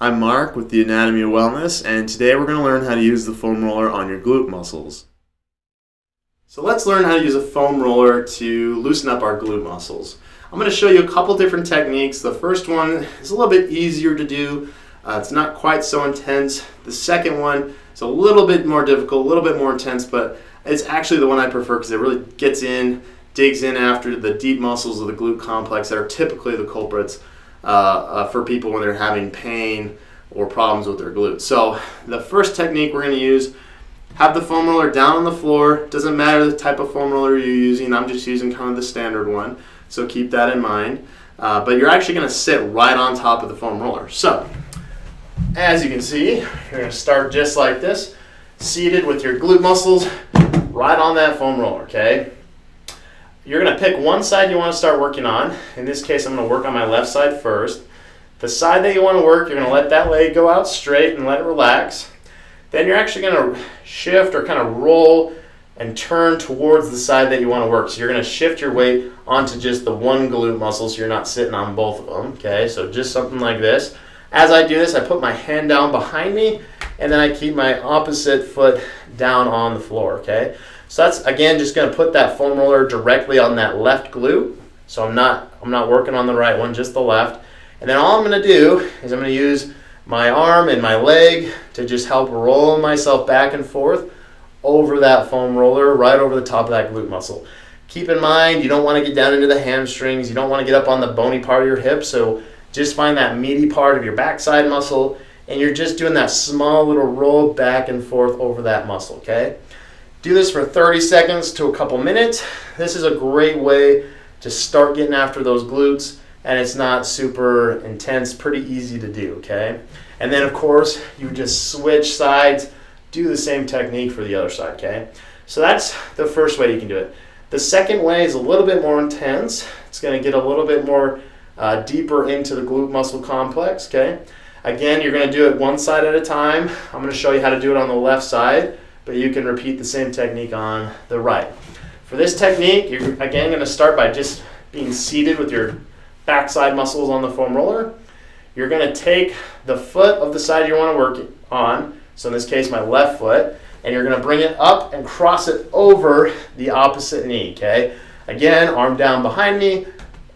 I'm Mark with the Anatomy of Wellness, and today we're going to learn how to use the foam roller on your glute muscles. So let's learn how to use a foam roller to loosen up our glute muscles. I'm going to show you a couple different techniques. The first one is a little bit easier to do. It's not quite so intense. The second one is a little bit more difficult, a little bit more intense, but it's actually the one I prefer because it really gets in, digs in after the deep muscles of the glute complex that are typically the culprits for people when they're having pain or problems with their glutes. So the first technique we're going to use, have the foam roller down on the floor. Doesn't matter the type of foam roller you're using. I'm just using kind of the standard one, so keep that in mind. But you're actually going to sit right on top of the foam roller. So as you can see, you're going to start just like this, seated with your glute muscles right on that foam roller, okay? You're going to pick one side you want to start working on. In this case, I'm going to work on my left side first. The side that you want to work, you're going to let that leg go out straight and let it relax. Then you're actually going to shift or kind of roll and turn towards the side that you want to work. So you're going to shift your weight onto just the one glute muscle so you're not sitting on both of them. Okay, so just something like this. As I do this, I put my hand down behind me and then I keep my opposite foot down on the floor, okay? So that's, again, just going to put that foam roller directly on that left glute. So I'm not working on the right one, just the left. And then all I'm going to do is I'm going to use my arm and my leg to just help roll myself back and forth over that foam roller, right over the top of that glute muscle. Keep in mind, you don't want to get down into the hamstrings. You don't want to get up on the bony part of your hip. So just find that meaty part of your backside muscle, and you're just doing that small little roll back and forth over that muscle, okay? Do this for 30 seconds to a couple minutes. This is a great way to start getting after those glutes, and it's not super intense, pretty easy to do, okay? And then, of course, you just switch sides, do the same technique for the other side, okay? So that's the first way you can do it. The second way is a little bit more intense. It's going to get a little bit more deeper into the glute muscle complex, okay? Again, you're going to do it one side at a time. I'm going to show you how to do it on the left side, but you can repeat the same technique on the right. For this technique, you're again going to start by just being seated with your backside muscles on the foam roller. You're going to take the foot of the side you want to work on, so in this case my left foot, and you're going to bring it up and cross it over the opposite knee, okay? Again, arm down behind me,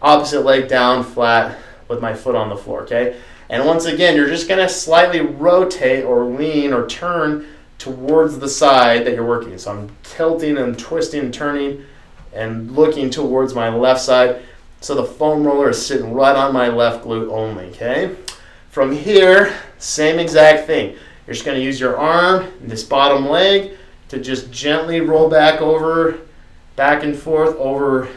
opposite leg down flat with my foot on the floor, okay? And once again, you're just going to slightly rotate or lean or turn towards the side that you're working. So I'm tilting and twisting and turning and looking towards my left side. So the foam roller is sitting right on my left glute only, okay? From here, same exact thing. You're just going to use your arm and this bottom leg to just gently roll back and forth over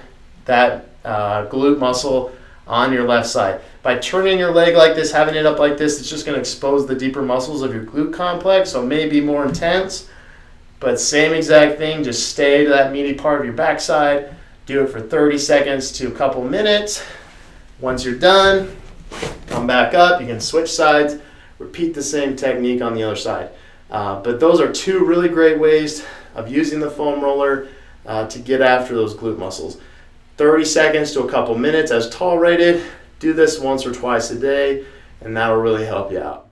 that glute muscle on your left side. By turning your leg like this, having it up like this, it's just going to expose the deeper muscles of your glute complex, so it may be more intense, but same exact thing, just stay to that meaty part of your backside. Do it for 30 seconds to a couple minutes. Once you're done, come back up. You can switch sides, repeat the same technique on the other side. But those are two really great ways of using the foam roller to get after those glute muscles. 30 seconds to a couple minutes as tolerated. Do this once or twice a day, and that'll really help you out.